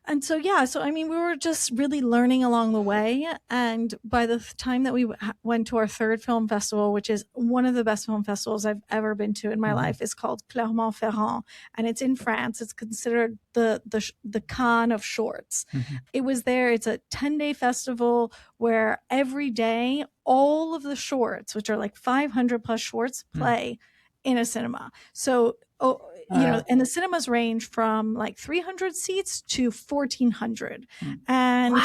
And so, so I mean, we were just really learning along the way. And by the time that we went to our third film festival, which is one of the best film festivals I've ever been to in my life, is called Clermont-Ferrand, and it's in France. It's considered the Cannes of shorts. It was there. It's a 10-day festival where every day, all of the shorts, which are like 500 plus shorts, play in a cinema. So, you know, and the cinemas range from like 300 seats to 1,400. And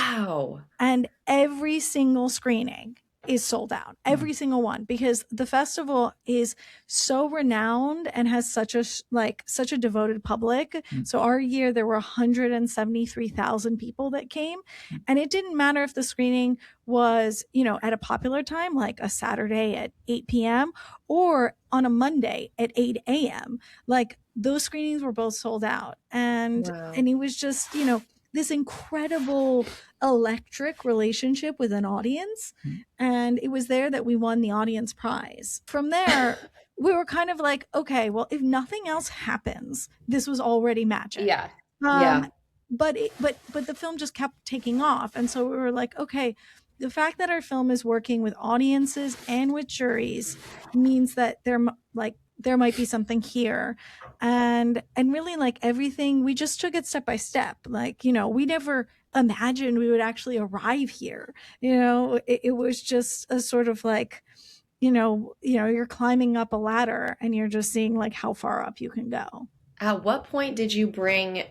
and every single screening is sold out, every single one, because the festival is so renowned and has such a devoted public. So our year there were 173,000 people that came, and it didn't matter if the screening was, you know, at a popular time like a Saturday at 8 p.m. or on a Monday at 8 a.m. Like those screenings were both sold out, and it was just, you know, this incredible electric relationship with an audience. And it was there that we won the audience prize. From there, we were kind of like, okay, well, if nothing else happens, this was already magic. But the film just kept taking off. And so we were like, okay, the fact that our film is working with audiences and with juries means that there might be something here. And really, like, everything, we just took it step by step. Like, you know, we never imagined we would actually arrive here. You know, it was just a sort of like, you know, you're climbing up a ladder and you're just seeing like how far up you can go. At what point did you bring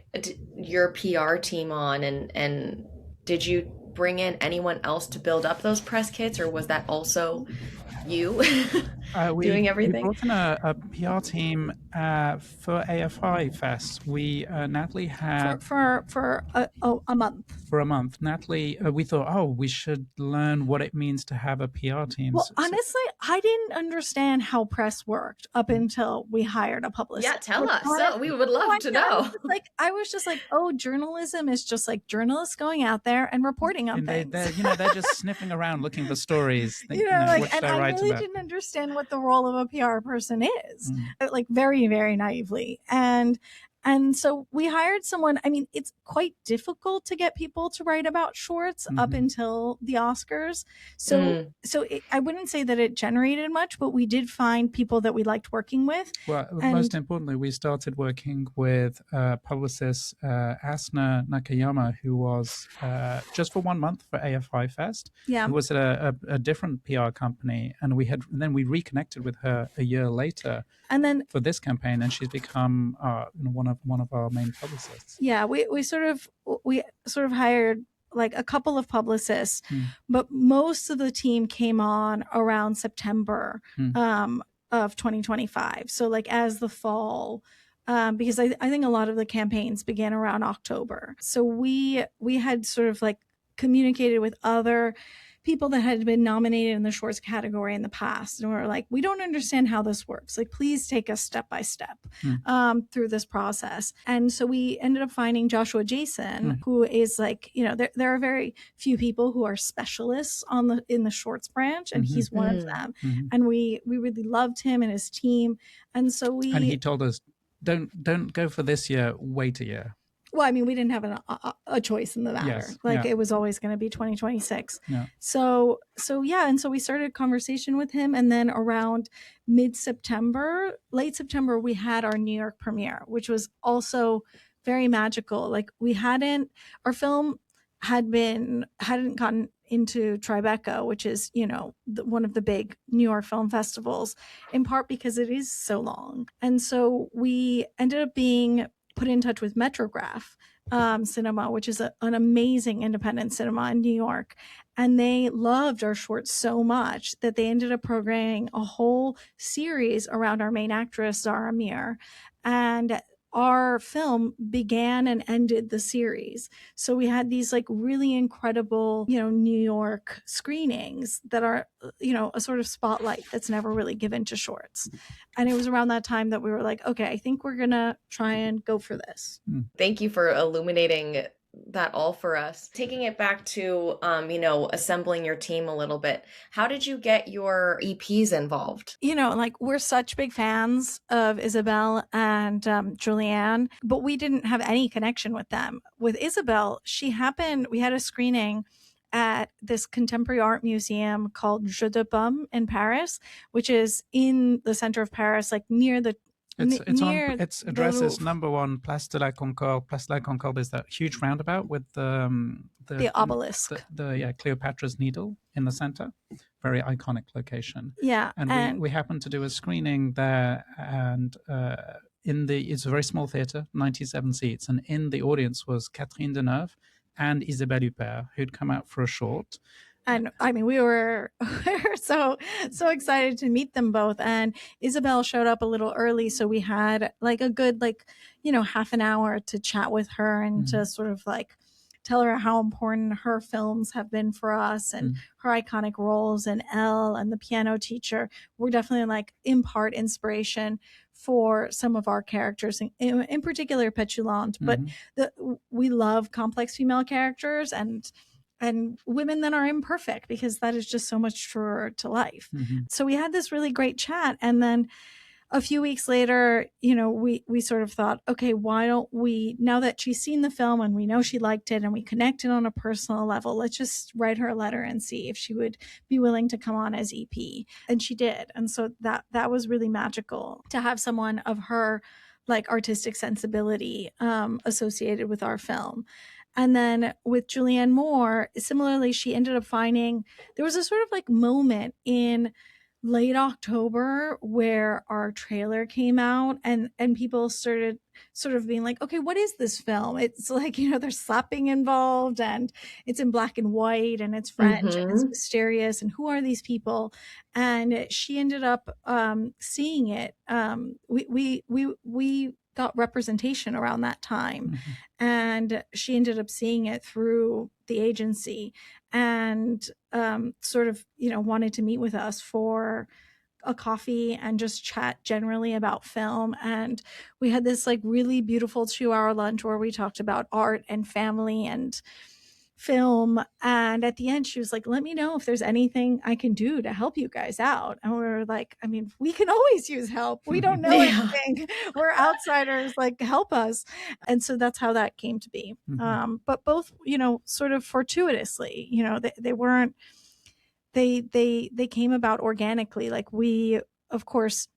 your PR team on, and did you bring in anyone else to build up those press kits, or was that also you doing everything? We brought in a PR team for AFI Fest. Natalie had for a month. For a month, Natalie, we thought, we should learn what it means to have a PR team. Well, honestly, I didn't understand how press worked up until we hired a publicist. Yeah, tell us. So we would love to know. I was just like, journalism is just like journalists going out there and reporting on things. They're just sniffing around looking for stories. What should I write about? Didn't understand what the role of a PR person is, like very, very naively. And so we hired someone. I mean, it's quite difficult to get people to write about shorts up until the Oscars. So I wouldn't say that it generated much, but we did find people that we liked working with. Well, most importantly, we started working with publicist Asna Nakayama, who was just for 1 month for AFI Fest. Yeah, who was at a different PR company, and then we reconnected with her a year later. And then for this campaign, and she's become one of our main publicists. Yeah, we sort of hired like a couple of publicists, but most of the team came on around September of 2025. So like as the fall, because I think a lot of the campaigns began around October. So we had sort of like communicated with other people that had been nominated in the shorts category in the past, and we were like, we don't understand how this works. Like, please take us step by step through this process. And so we ended up finding Joshua Jason, who is like, you know, there are very few people who are specialists in the shorts branch, and he's one of them. And we really loved him and his team. And so and he told us, don't go for this year, wait a year. Well, I mean, we didn't have a choice in the matter. Yes, like yeah. it was always going to be 2026. Yeah. So yeah, and so we started a conversation with him, and then around late September, we had our New York premiere, which was also very magical. Like our film hadn't gotten into Tribeca, which is, one of the big New York film festivals, in part because it is so long. And so we ended up being put in touch with Metrograph Cinema, which is an amazing independent cinema in New York. And they loved our short so much that they ended up programming a whole series around our main actress, Zara Amir. And our film began and ended the series. So we had these like really incredible, New York screenings that are, a sort of spotlight that's never really given to shorts. And it was around that time that we were like, okay, I think we're going to try and go for this. Thank you for illuminating that all for us. Taking it back to, assembling your team a little bit. How did you get your EPs involved? We're such big fans of Isabel and Julianne, but we didn't have any connection with them. With Isabel, we had a screening at this contemporary art museum called Jeu de Paume in Paris, which is in the center of Paris, like near the its address is number 1 Place de la Concorde. Place de la Concorde is that huge roundabout with the obelisk, Cleopatra's Needle in the center. Very iconic location. Yeah, and we happened to do a screening there, and it's a very small theater, 97 seats, and in the audience was Catherine Deneuve and Isabelle Huppert, who'd come out for a short. And I mean, we were so excited to meet them both. And Isabel showed up a little early, so we had like a good half an hour to chat with her and to sort of like tell her how important her films have been for us and her iconic roles in Elle and The Piano Teacher were definitely like in part inspiration for some of our characters, in particular Petulante. But we love complex female characters and women that are imperfect, because that is just so much truer to life. So we had this really great chat. And then a few weeks later, we sort of thought, okay, why don't we, now that she's seen the film and we know she liked it and we connected on a personal level, let's just write her a letter and see if she would be willing to come on as EP. And she did. And so that was really magical to have someone of her like artistic sensibility associated with our film. And then with Julianne Moore, similarly, she ended up finding there was a sort of like moment in late October where our trailer came out and people started sort of being like, okay, what is this film? It's like, there's slapping involved and it's in black and white and it's French and it's mysterious and who are these people? And she ended up seeing it. We got representation around that time, and she ended up seeing it through the agency and sort of wanted to meet with us for a coffee and just chat generally about film. And we had this like really beautiful 2-hour lunch where we talked about art and family and film. And at the end, she was like, let me know if there's anything I can do to help you guys out. And we were like, I mean, we can always use help. We don't know anything. We're outsiders, like help us. And so that's how that came to be. But both, sort of fortuitously, they weren't, they came about organically. Like we, of course,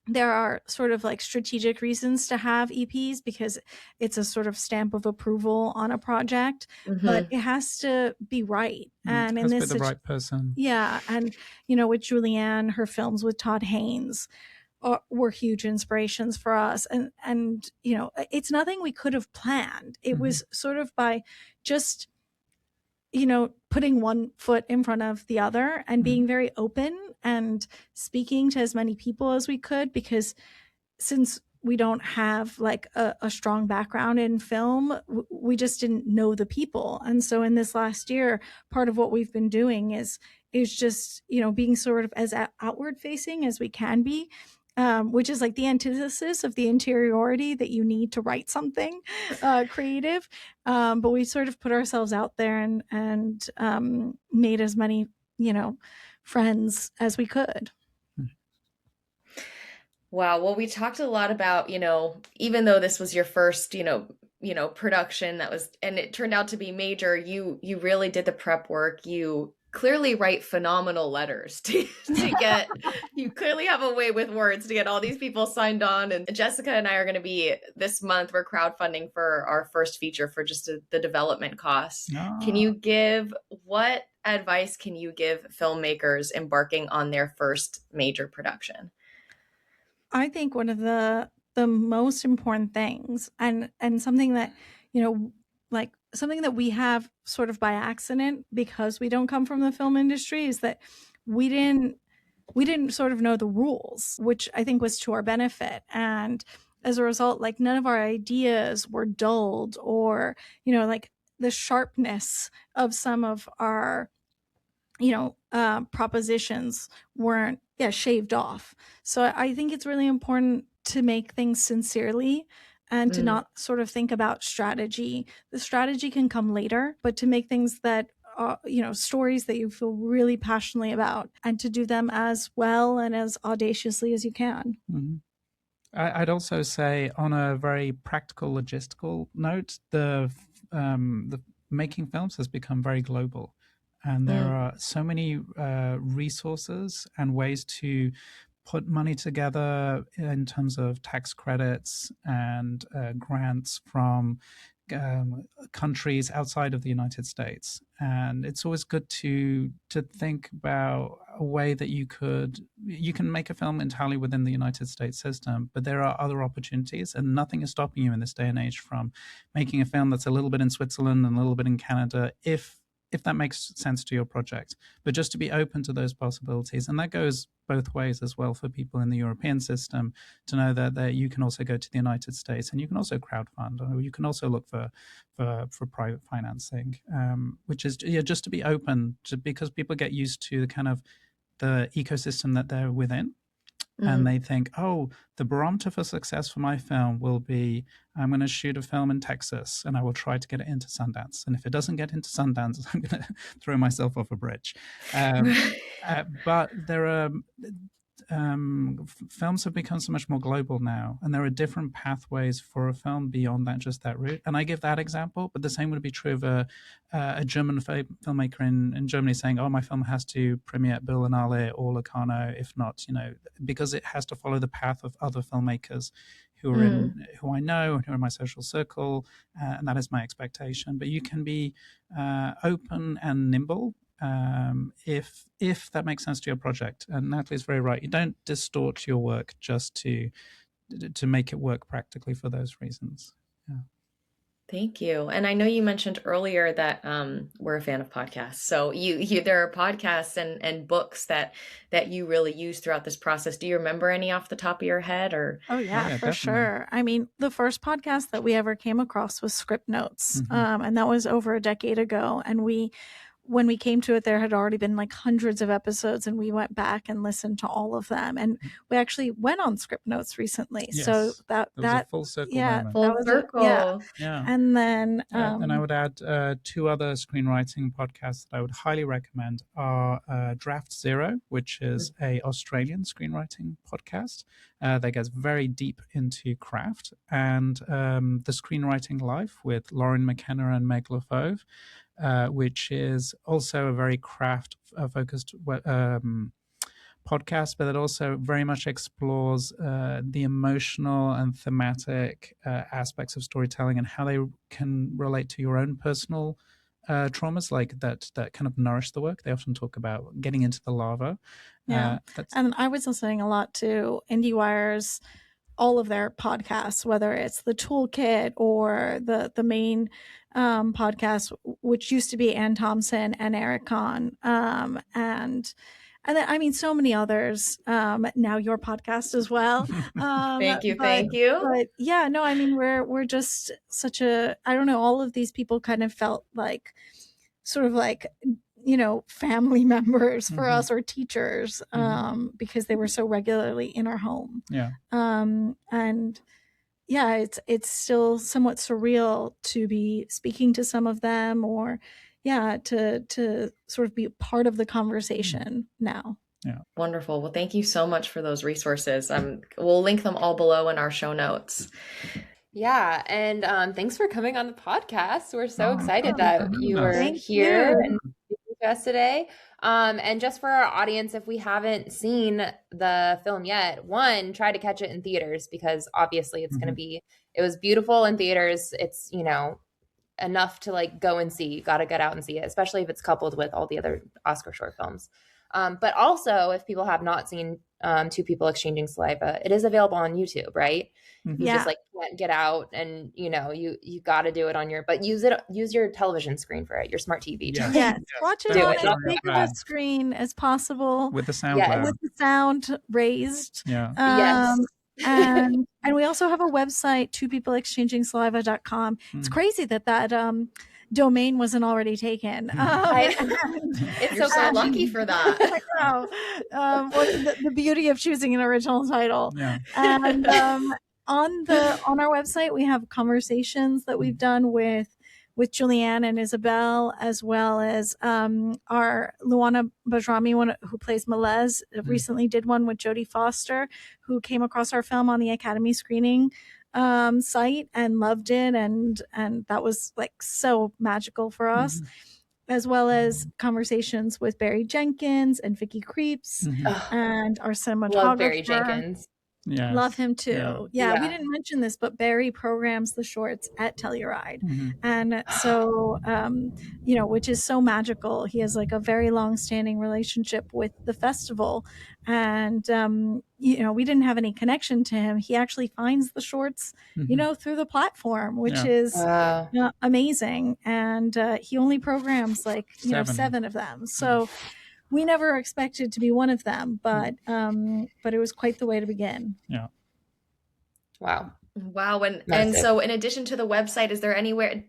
there are sort of like strategic reasons to have EPs because it's a sort of stamp of approval on a project, but it has to be right. And in this, the right person. Yeah. And, with Julianne, her films with Todd Haynes were huge inspirations for us. And, it's nothing we could have planned. It was sort of by just, putting one foot in front of the other and being very open and speaking to as many people as we could, because since we don't have like a strong background in film, we just didn't know the people. And so in this last year, part of what we've been doing is just, being sort of as outward facing as we can be. Which is like the antithesis of the interiority that you need to write something creative. But we sort of put ourselves out there and made as many, friends as we could. Wow. Well, we talked a lot about, even though this was your first, production and it turned out to be major, you really did the prep work. You clearly write phenomenal letters to get, you clearly have a way with words to get all these people signed on. And Jessica and I are going to be, this month, we're crowdfunding for our first feature for just the development costs. What advice can you give filmmakers embarking on their first major production? I think one of the most important things, and something that, like something that we have sort of by accident because we don't come from the film industry, is that we didn't sort of know the rules, which I think was to our benefit. And as a result, like none of our ideas were dulled, or, like the sharpness of some of our propositions weren't shaved off. So I think it's really important to make things sincerely and to not sort of think about strategy. The strategy can come later, but to make things that stories that you feel really passionately about, and to do them as well and as audaciously as you can. Mm-hmm. I'd also say, on a very practical, logistical note, the making films has become very global. And there are so many resources and ways to put money together in terms of tax credits and grants from countries outside of the United States. And it's always good to think about a way that you can make a film entirely within the United States system, but there are other opportunities, and nothing is stopping you in this day and age from making a film that's a little bit in Switzerland and a little bit in Canada, if that makes sense to your project. But just to be open to those possibilities. And that goes both ways as well for people in the European system, to know that you can also go to the United States and you can also crowdfund, or you can also look for private financing, which is just to be open, because people get used to the kind of the ecosystem that they're within. And they think, the barometer for success for my film will be, I'm going to shoot a film in Texas and I will try to get it into Sundance. And if it doesn't get into Sundance, I'm going to throw myself off a bridge. But there are films have become so much more global now, and there are different pathways for a film beyond just that route. And I give that example, but the same would be true of a German filmmaker in Germany saying, my film has to premiere at Berlinale or Locarno, if not, because it has to follow the path of other filmmakers who are who I know and who are in my social circle, and that is my expectation. But you can be open and nimble, if that makes sense to your project. And Natalie's very right. You don't distort your work just to make it work practically for those reasons. Yeah. Thank you. And I know you mentioned earlier that we're a fan of podcasts. So there are podcasts and books that you really use throughout this process. Do you remember any off the top of your head? Or for definitely. Sure. I mean, the first podcast that we ever came across was Script Notes, and that was over a decade ago. And when we came to it, there had already been like hundreds of episodes, and we went back and listened to all of them. And we actually went on Script Notes recently. Yes. So that was a full circle moment. Full circle. Yeah. And then and I would add two other screenwriting podcasts that I would highly recommend are Draft Zero, which is a Australian screenwriting podcast that gets very deep into craft, and The Screenwriting Life with Lauren McKenna and Meg LaFauve, which is also a very craft-focused podcast, but it also very much explores the emotional and thematic aspects of storytelling and how they can relate to your own personal traumas, like that kind of nourish the work. They often talk about getting into the lava. And I was listening a lot to IndieWire's, all of their podcasts, whether it's the Toolkit or the main podcast, which used to be Ann Thompson and Eric Kahn, and then, I mean, so many others. Now your podcast as well. Thank you. But yeah, no, I mean, we're just such a, I don't know, all of these people kind of felt like sort of like, family members for us, or teachers, because they were so regularly in our home. Yeah. And yeah, it's still somewhat surreal to be speaking to some of them, or to sort of be part of the conversation now. Yeah. Wonderful. Well, thank you so much for those resources. We'll link them all below in our show notes. Yeah, and thanks for coming on the podcast. We're so Oh, excited thank you that for you having us. were Thank here you. and speaking to us today. And just for our audience, if we haven't seen the film yet, one, try to catch it in theaters because obviously it's going to be, it was beautiful in theaters. It's, enough to like go and see. You got to get out and see it, especially if it's coupled with all the other Oscar short films. But also, if people have not seen Two People Exchanging Saliva, it is available on YouTube, right? You just like can't get out, and you got to do it on but use your television screen for it, your smart TV. Yes, watch it Do on it. as big of a screen as possible with the sound Yeah. loud. with the sound raised. Yeah. Yes. And we also have a website, twopeopleexchangingsaliva.com. It's crazy that domain wasn't already taken. You're so lucky for that. I know. The beauty of choosing an original title. Yeah. And on our website, we have conversations that we've done with Julianne and Isabel, as well as our Luana Bajrami, who plays Melez, recently did one with Jodie Foster, who came across our film on the Academy screening site and loved it, and that was like so magical for us. As well as conversations with Barry Jenkins and Vicky Creeps and our cinematographer. Love Barry Jenkins. Yes. Love him too. Yeah, we didn't mention this, but Barry programs the shorts at Telluride. And so, which is so magical. He has like a very long-standing relationship with the festival. And, we didn't have any connection to him. He actually finds the shorts, through the platform, which is amazing. And he only programs like, 7 of them. So we never expected to be one of them, but it was quite the way to begin. Yeah. Wow. And so in addition to the website, is there anywhere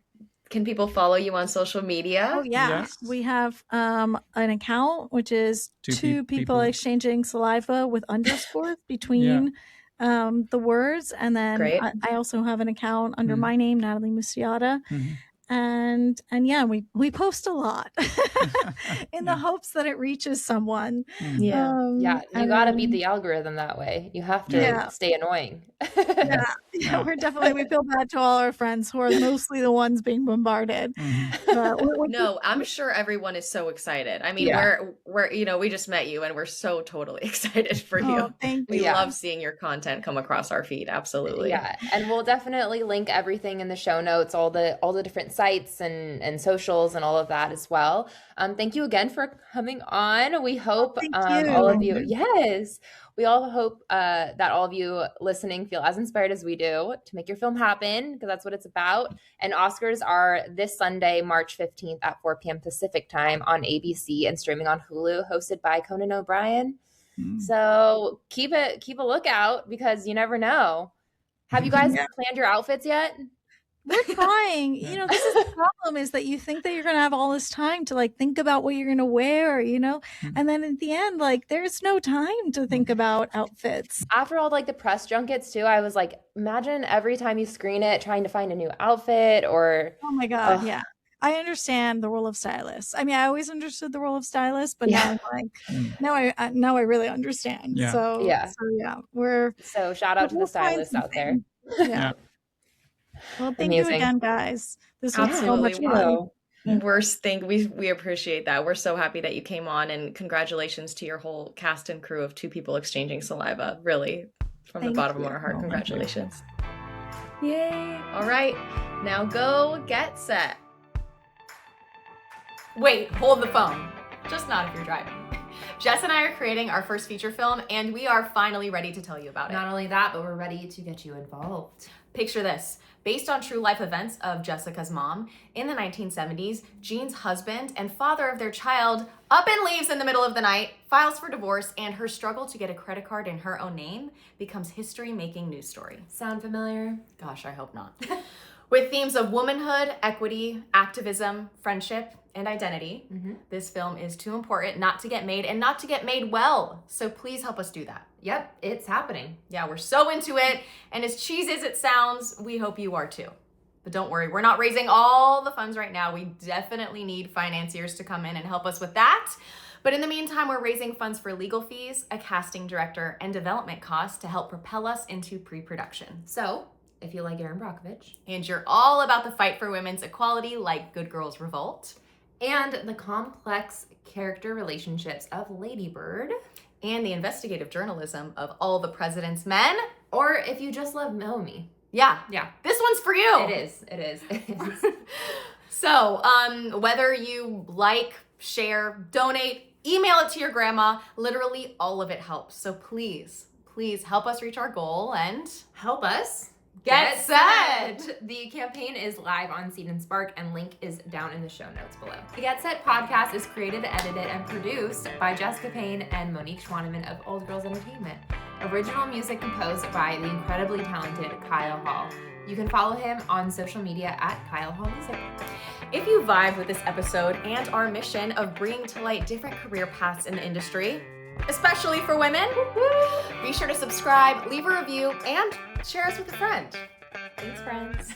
can people follow you on social media? Oh yeah. Yes. We have an account which is two people exchanging saliva with underscores between the words, and then I also have an account under my name, Natalie Musteata. And we post a lot in the hopes that it reaches someone. You got to beat the algorithm that way. You have to stay annoying. We feel bad to all our friends who are mostly the ones being bombarded. No, I'm sure everyone is so excited. I mean, we're we just met you and we're so totally excited for you. Thank you. We love seeing your content come across our feed. Absolutely. Yeah, and we'll definitely link everything in the show notes, all the different sites and socials and all of that as well. Thank you again for coming on. We hope all of you, we all hope that all of you listening feel as inspired as we do to make your film happen, because that's what it's about. And Oscars are this Sunday, March 15th at 4 p.m. Pacific time on ABC and streaming on Hulu, hosted by Conan O'Brien. So keep a lookout, because you never know. Have you guys planned your outfits yet? We're trying. This is the problem, is that you think that you're going to have all this time to like think about what you're going to wear, and then at the end, like there's no time to think about outfits. After all like the press junkets too, I was like, imagine every time you screen it trying to find a new outfit or. Oh my God. Yeah. I understand the role of stylist. I mean, I always understood the role of stylist, but now I'm like, now I really understand. Yeah. So shout out to the stylists out there. Yeah. Well, thank you again, guys. This was so much fun. We appreciate that. We're so happy that you came on, and congratulations to your whole cast and crew of Two People Exchanging Saliva. Really, from the bottom of our heart, congratulations. Yay. All right, now go get set. Wait, hold the phone. Just not if you're driving. Jess and I are creating our first feature film, and we are finally ready to tell you about it. Not only that, but we're ready to get you involved. Picture this. Based on true life events of Jessica's mom, in the 1970s, Jean's husband and father of their child up and leaves in the middle of the night, files for divorce, and her struggle to get a credit card in her own name becomes history-making news story. Sound familiar? Gosh, I hope not. With themes of womanhood, equity, activism, friendship, and identity, this film is too important not to get made, and not to get made well. So please help us do that. Yep, it's happening. Yeah, we're so into it. And as cheesy as it sounds, we hope you are too. But don't worry, we're not raising all the funds right now. We definitely need financiers to come in and help us with that. But in the meantime, we're raising funds for legal fees, a casting director, and development costs to help propel us into pre-production. So if you like Erin Brockovich. And you're all about the fight for women's equality like Good Girls Revolt. And the complex character relationships of Lady Bird. And the investigative journalism of All the President's Men. Or if you just love Naomi. Yeah. Yeah. This one's for you. It is. It is. So, whether you like, share, donate, email it to your grandma, literally all of it helps. So please help us reach our goal and help us get set. The campaign is live on Seed and Spark, and link is down in the show notes below. The Get Set podcast is created, edited, and produced by Jessica Payne and Monique Schwaneman of Old Girls Entertainment. Original music composed by the incredibly talented Kyle Hall. You can follow him on social media at Kyle Hall Music. If you vibe with this episode and our mission of bringing to light different career paths in the industry, especially for women, be sure to subscribe, leave a review, and share us with a friend. Thanks, friends.